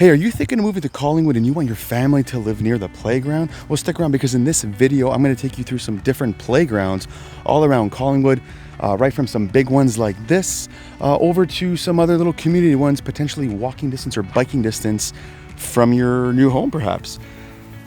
Hey, are you thinking of moving to Collingwood and you want your family to live near the playground? Well, stick around because in this video, I'm going to take you through some different playgrounds all around Collingwood, right from some big ones like this, over to some other little community ones, potentially walking distance or biking distance from your new home, perhaps.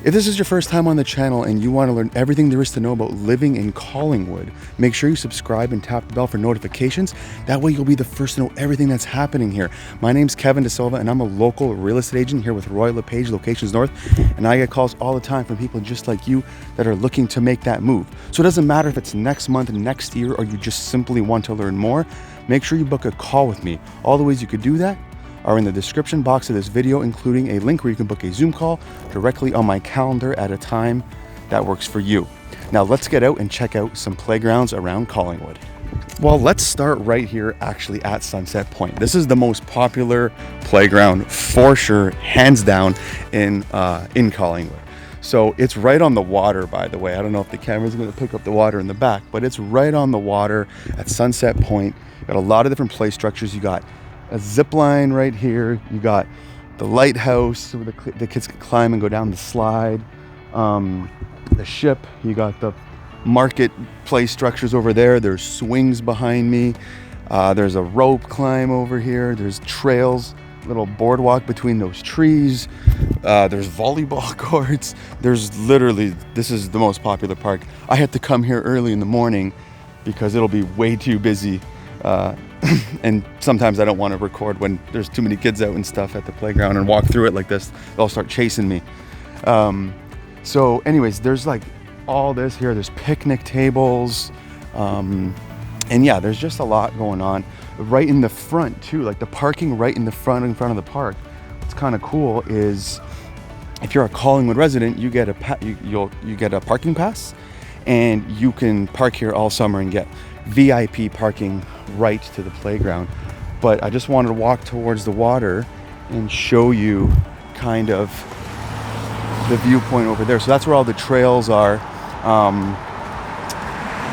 If this is your first time on the channel and you want to learn everything there is to know about living in Collingwood, make sure you subscribe and tap the bell for notifications. That way you'll be the first to know everything that's happening here. My name's Kevin De Silva and I'm a local real estate agent here with Roy LePage Locations North, and I get calls all the time from people just like you that are looking to make that move. So it doesn't matter if it's next month, next year, or you just simply want to learn more, make sure you book a call with me. All the ways you could do that are in the description box of this video, including a link where you can book a Zoom call directly on my calendar at a time that works for you. Now let's get out and check out some playgrounds around Collingwood. Well, let's start right here actually at Sunset Point. This is the most popular playground for sure, hands down, in Collingwood. So it's right on the water, by the way. I don't know if the camera's going to pick up the water in the back, but it's right on the water at Sunset Point. Got a lot of different play structures. You got a zip line right here. You got the lighthouse where the kids can climb and go down the slide. The ship. You got the market play structures over there. There's swings behind me. There's a rope climb over here. There's trails, little boardwalk between those trees. There's volleyball courts. There's literally, this is the most popular park. I had to come here early in the morning because it'll be way too busy. And sometimes I don't want to record when there's too many kids out and stuff at the playground and walk through it like this. They'll start chasing me. So anyways, there's like all this here. There's picnic tables. And yeah, there's just a lot going on right in the front too. Like the parking right in front of the park. What's kind of cool is if you're a Collingwood resident, you get you get a parking pass, and you can park here all summer and get VIP parking right to the playground. But I just wanted to walk towards the water and show you kind of the viewpoint over there. So that's where all the trails are.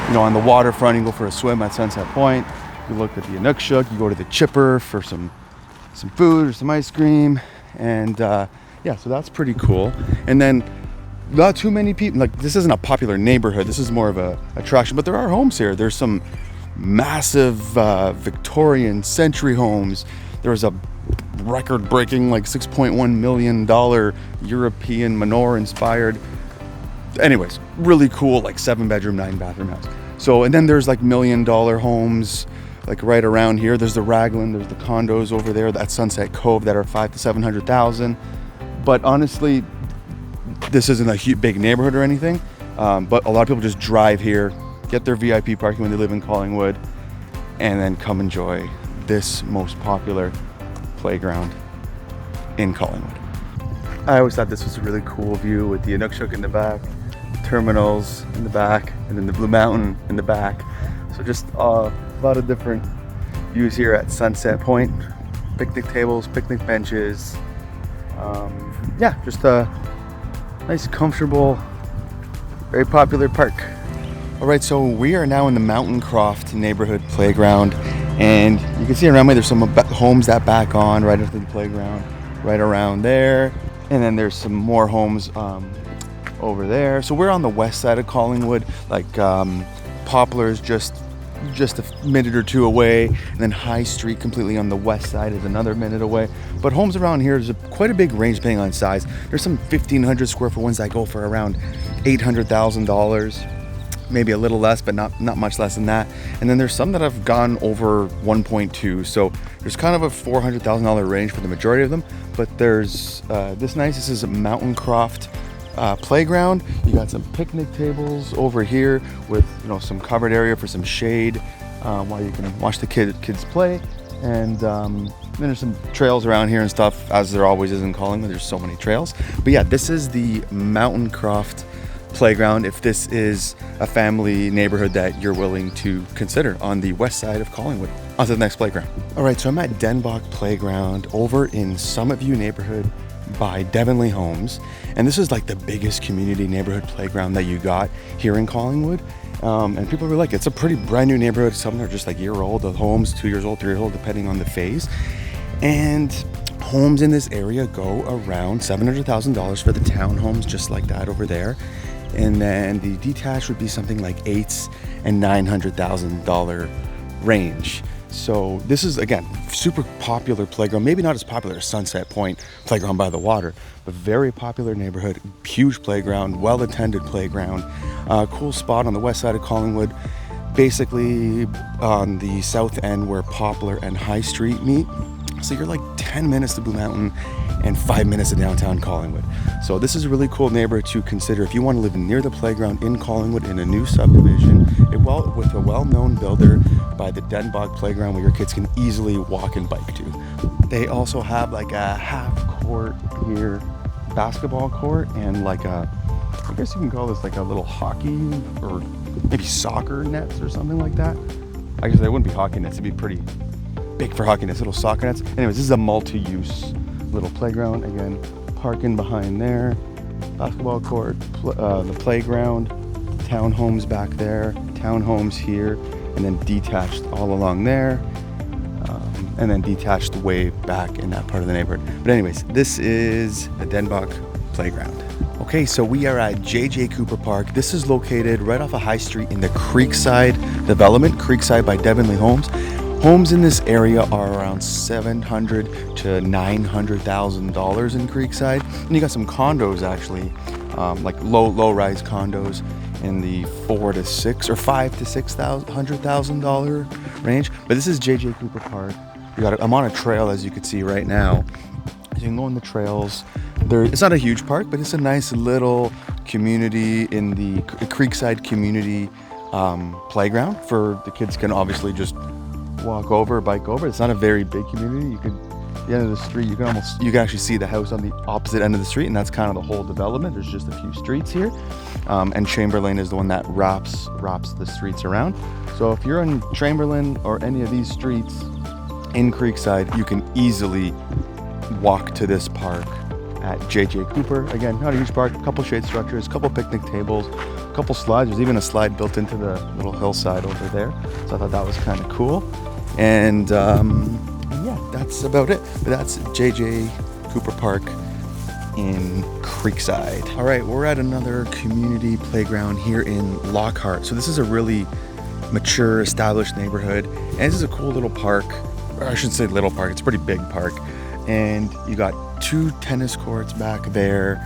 You know, on the waterfront, you can go for a swim at Sunset Point. You look at the Inukshuk, you go to the Chipper for some food or some ice cream. And yeah, so that's pretty cool. And then not too many people, like this isn't a popular neighborhood. This is more of a attraction, but there are homes here. There's some massive Victorian century homes. There's a record-breaking like $6.1 million European Manor inspired. Anyways, really cool, like 7-bedroom, 9-bathroom house. So, and then there's like $1 million homes like right around here. There's the Raglan, there's the condos over there at Sunset Cove that are $500,000 to $700,000. But honestly, this isn't a big neighborhood or anything, but a lot of people just drive here, get their VIP parking when they live in Collingwood, and then come enjoy this most popular playground in Collingwood. I always thought this was a really cool view with the Inukshuk in the back, terminals in the back, and then the Blue Mountain in the back. So just a lot of different views here at Sunset Point. Picnic tables, picnic benches. Yeah, just a nice, comfortable, very popular park. All right, so we are now in the Mountaincroft neighborhood playground, and you can see around me there's some homes that back on right after the playground, right around there, and then there's some more homes over there. So we're on the west side of Collingwood, like Poplars just a minute or two away, and then High Street completely on the west side is another minute away. But homes around here, there's quite a big range depending on size. There's some 1,500 square foot ones that go for around $800,000, maybe a little less, but not much less than that. And then there's some that have gone over 1.2. So there's kind of a $400,000 range for the majority of them. But there's this is a Mountaincroft playground. You got some picnic tables over here with some covered area for some shade while you can watch the kids play, and then there's some trails around here and stuff, as there always is in Collingwood. There's so many trails. But yeah, this is the Mountaincroft playground if this is a family neighborhood that you're willing to consider on the west side of Collingwood. On to the next playground. All right, so I'm at Denbok Playground over in Summit View neighborhood by Devonley Homes, and this is like the biggest community neighborhood playground that you got here in Collingwood. And people were like, it's a pretty brand new neighborhood. Some are just like year old, the homes 2 years old, 3 years old, depending on the phase. And homes in this area go around $700,000 for the townhomes, just like that over there. And then the detached would be something like $800,000 and $900,000 range. So this is, again, super popular playground. Maybe not as popular as Sunset Point playground by the water, but very popular neighborhood, huge playground, well-attended playground. Cool spot on the west side of Collingwood, basically on the south end where Poplar and High Street meet. So you're like 10 minutes to Blue Mountain and 5 minutes to downtown Collingwood. So this is a really cool neighborhood to consider if you want to live near the playground in Collingwood in a new subdivision, with a well-known builder by the Denbok playground where your kids can easily walk and bike to. They also have like a half court here, basketball court, and like I guess you can call this like a little hockey or maybe soccer nets or something like that. I guess they wouldn't be hockey nets, it'd be pretty big for hockey nets, little soccer nets. Anyways, this is a multi-use little playground. Again, parking behind there, basketball court, the playground, townhomes back there, townhomes here, and then detached all along there, and then detached way back in that part of the neighborhood. But anyways, this is the Denbok playground. Okay, so we are at J.J. Cooper Park. This is located right off of High Street in the Creekside development, Creekside by Devonley Homes. Homes in this area are around $700,000 to $900,000 in Creekside. And you got some condos actually, like low-rise condos in the $4,000 to $6,000 or $5,000 to $600,000 range. But this is J.J. Cooper Park. I'm on a trail, as you can see right now. You can go on the trails. It's not a huge park, but it's a nice little community in the Creekside community playground for the kids can obviously just walk over, bike over. It's not a very big community. You could, at the end of the street, you can actually see the house on the opposite end of the street, and that's kind of the whole development. There's just a few streets here, and Chamberlain is the one that wraps the streets around. So if you're in Chamberlain or any of these streets in Creekside, you can easily walk to this park at J.J. Cooper. Again, not a huge park, a couple shade structures, a couple picnic tables, a couple slides. There's even a slide built into the little hillside over there. So I thought that was kind of cool. And yeah, that's about it. But that's J.J. Cooper Park in Creekside. All right, we're at another community playground here in Lockhart. So this is a really mature, established neighborhood. And this is a cool little park. Or I shouldn't say little park, it's a pretty big park. And you got 2 tennis courts back there.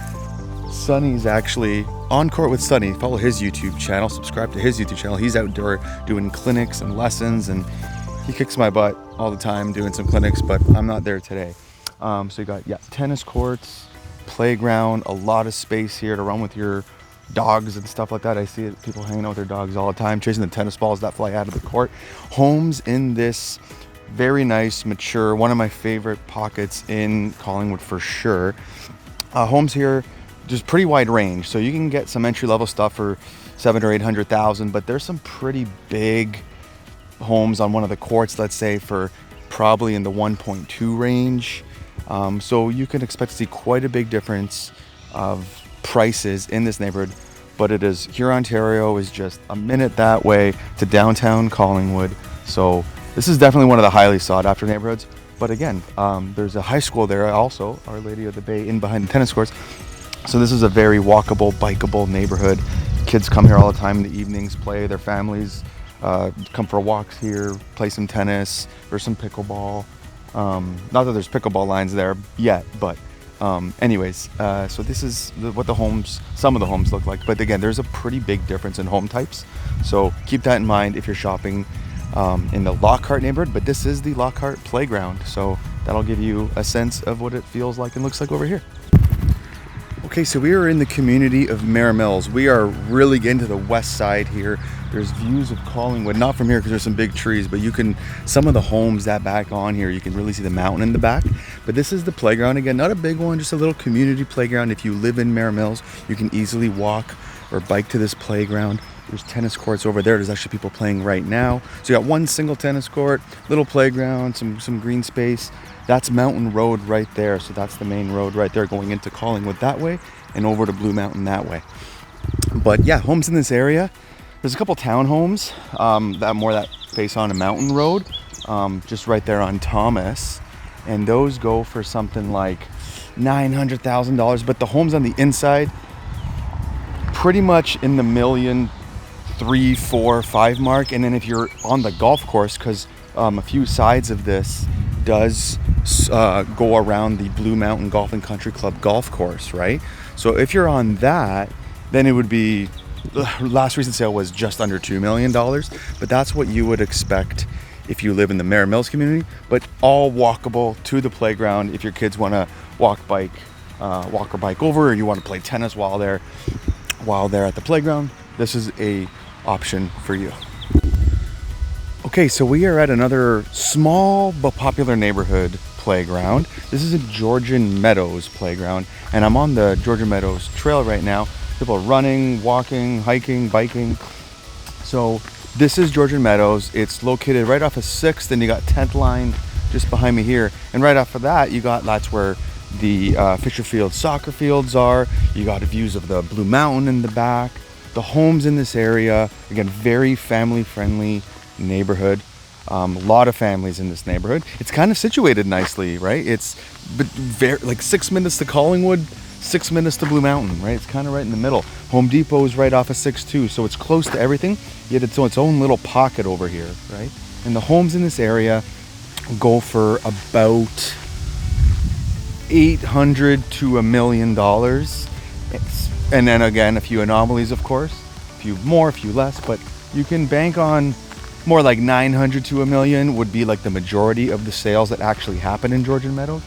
Sonny's actually on court with Sonny. Follow his YouTube channel, subscribe to his YouTube channel. He's outdoor doing clinics and lessons, and he kicks my butt all the time doing some clinics, but I'm not there today. So you got, tennis courts, playground, a lot of space here to run with your dogs and stuff like that. I see people hanging out with their dogs all the time, chasing the tennis balls that fly out of the court. Homes in this very nice, mature, one of my favorite pockets in Collingwood for sure. Homes here, just pretty wide range. So you can get some entry-level stuff for $700,000 or $800,000, but there's some pretty big homes on one of the courts, let's say, for probably in the 1.2 range. So you can expect to see quite a big difference of prices in this neighborhood. But it is, here Ontario is just a minute that way to downtown Collingwood. So this is definitely one of the highly sought after neighborhoods. But again, there's a high school there also, Our Lady of the Bay, in behind the tennis courts. So this is a very walkable, bikeable neighborhood. Kids come here all the time in the evenings, play, their families come for walks here, play some tennis or some pickleball. Not that there's pickleball lines there yet, but anyways, so this is what some of the homes look like. But again, there's a pretty big difference in home types. So keep that in mind if you're shopping in the Lockhart neighborhood. But this is the Lockhart playground, so that'll give you a sense of what it feels like and looks like over here. Okay, so we are in the community of Mair Mills. We are really getting to the west side here. There's views of Collingwood, not from here because there's some big trees, but some of the homes that back on here, you can really see the mountain in the back. But this is the playground. Again, not a big one, just a little community playground. If you live in Mair Mills, you can easily walk or bike to this playground. There's tennis courts over there. There's actually people playing right now. So you got one single tennis court, little playground, some green space. That's Mountain Road right there. So that's the main road right there going into Collingwood that way and over to Blue Mountain that way. But yeah, homes in this area. There's a couple townhomes that face on a mountain road, just right there on Thomas. and those go for something like $900,000. But the homes on the inside, pretty much in the million, 3, 4, 5 mark. And then if you're on the golf course, because a few sides of this does go around the Blue Mountain Golf and Country Club golf course, right? So if you're on that, then it would be, last recent sale was just under $2 million, but that's what you would expect if you live in the Mair Mills community, but all walkable to the playground. If your kids want to walk or bike over, or you want to play tennis while they're at the playground, this is a option for you. Okay, so we are at another small but popular neighborhood playground. This is a Georgian Meadows playground, and I'm on the Georgian Meadows trail right now. People are running, walking, hiking, biking. So this is Georgian Meadows. It's located right off of 6th, and you got 10th line just behind me here. And right off of that, that's where the Fisherfield soccer fields are. You got views of the Blue Mountain in the back. The homes in this area, again, very family-friendly neighborhood. A lot of families in this neighborhood. It's kind of situated nicely, right? It's very, like 6 minutes to Collingwood, 6 minutes to Blue Mountain, right? It's kind of right in the middle. Home Depot is right off of 6 too, so it's close to everything, yet it's its own little pocket over here, right? And the homes in this area go for about $800 to $1 million. And then again, a few anomalies, of course, a few more, a few less, but you can bank on more like 900 to $1 million would be like the majority of the sales that actually happen in Georgian Meadows.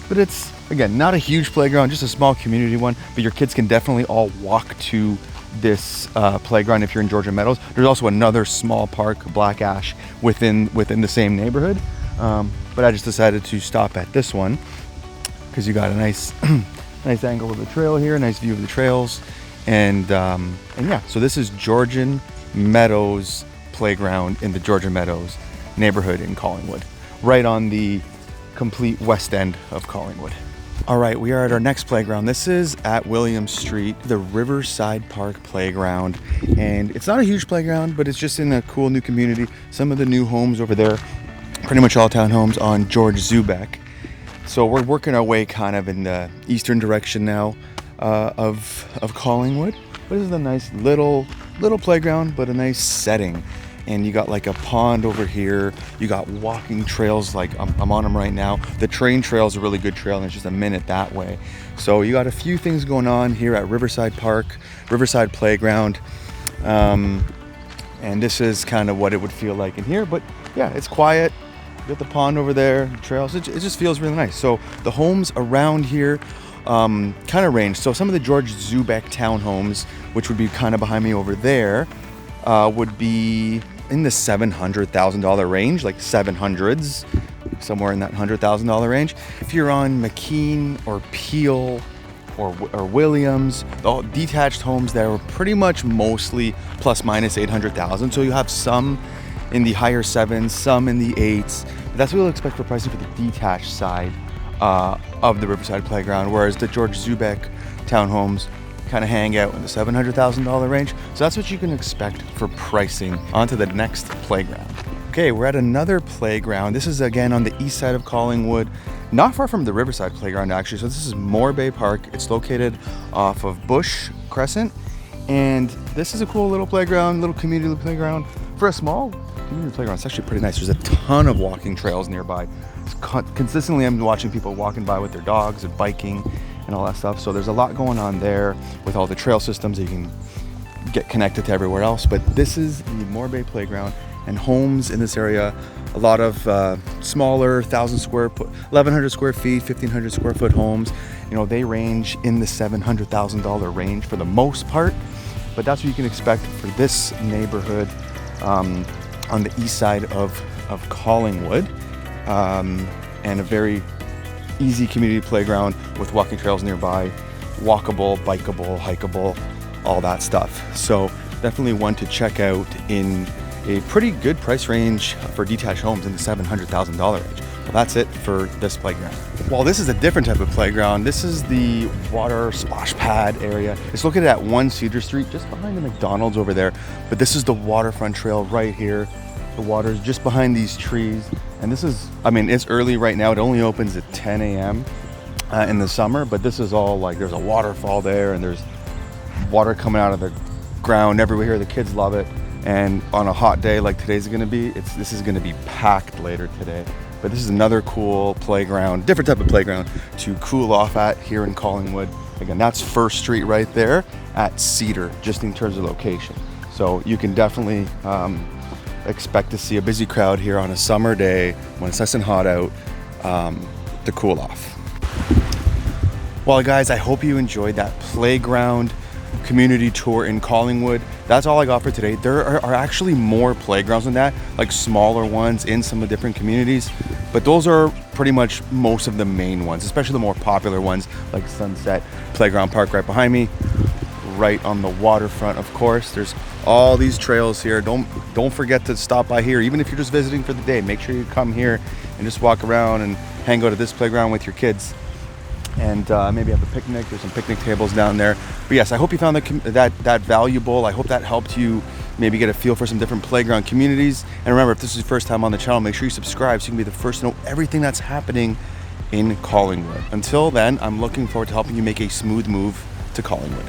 But it's, again, not a huge playground, just a small community one, but your kids can definitely all walk to this playground if you're in Georgian Meadows. There's also another small park, Black Ash, within the same neighborhood. But I just decided to stop at this one because you got a nice nice angle of the trail here, nice view of the trails. And yeah, so this is Georgian Meadows playground in the Georgian Meadows neighborhood in Collingwood, right on the complete west end of Collingwood. All right, we are at our next playground. This is at William Street, the Riverside Park playground. And it's not a huge playground, but it's just in a cool new community. Some of the new homes over there, pretty much all townhomes on George Zubek. So we're working our way kind of in the eastern direction now of Collingwood. But this is a nice little playground, but a nice setting. And you got like a pond over here. You got walking trails, like I'm on them right now. The train trail is a really good trail, and it's just a minute that way. So you got a few things going on here at Riverside Park, Riverside Playground. And this is kind of what it would feel like in here. But yeah, it's quiet. You got the pond over there, trails. It just feels really nice. So the homes around here kind of range. So some of the George Zubek townhomes, which would be kind of behind me over there, would be in the $700,000 range, like 700s, somewhere in that $100,000 range. If you're on McKean or Peel or Williams, the detached homes there are pretty much mostly plus minus 800,000. So you have some in the higher 7s, some in the 8s. But that's what we'll expect for pricing for the detached side of the Riverside Playground, whereas the George Zubek townhomes kind of hang out in the $700,000 range. So that's what you can expect for pricing. On to the next playground. Okay, we're at another playground. This is again on the east side of Collingwood, not far from the Riverside Playground actually. So this is Morbay Park. It's located off of Bush Crescent. And this is a cool little playground, little community playground. For a small community playground, it's actually pretty nice. There's a ton of walking trails nearby. Consistently, I'm watching people walking by with their dogs and biking and all that stuff. So there's a lot going on there with all the trail systems that you can get connected to everywhere else. But this is the Morbay Playground, and homes in this area, a lot of smaller 1,100 square feet, 1,500 square foot homes. You know, they range in the $700,000 range for the most part. But that's what you can expect for this neighborhood on the east side of Collingwood, and a very easy community playground with walking trails nearby, walkable, bikeable, hikeable, all that stuff. So definitely one to check out in a pretty good price range for detached homes in the $700,000 range. Well, that's it for this playground. Well, this is a different type of playground. This is the water splash pad area. It's located at 1 Cedar Street, just behind the McDonald's over there. But this is the Waterfront trail right here. The water's just behind these trees. And this is, I mean, it's early right now. It only opens at 10 a.m. In the summer, but this is all like, there's a waterfall there and there's water coming out of the ground everywhere here. The kids love it. And on a hot day like today's gonna be, this is gonna be packed later today. But this is another cool playground, different type of playground to cool off at here in Collingwood. Again, that's First Street right there at Cedar, just in terms of location. So you can definitely expect to see a busy crowd here on a summer day when it's nice and hot out to cool off. Well, guys, I hope you enjoyed that playground community tour in Collingwood. That's all I got for today. There are actually more playgrounds than that, like smaller ones in some of the different communities, but those are pretty much most of the main ones, especially the more popular ones like Sunset Playground Park right behind me, right on the waterfront. Of course, there's all these trails here. Don't forget to stop by here, even if you're just visiting for the day. Make sure you come here and just walk around and hang out at this playground with your kids, and maybe have a picnic. There's some picnic tables down there. But yes, I hope you found that valuable. I hope that helped you maybe get a feel for some different playground communities. And remember, if this is your first time on the channel, make sure you subscribe so you can be the first to know everything that's happening in Collingwood. Until then, I'm looking forward to helping you make a smooth move to Collingwood.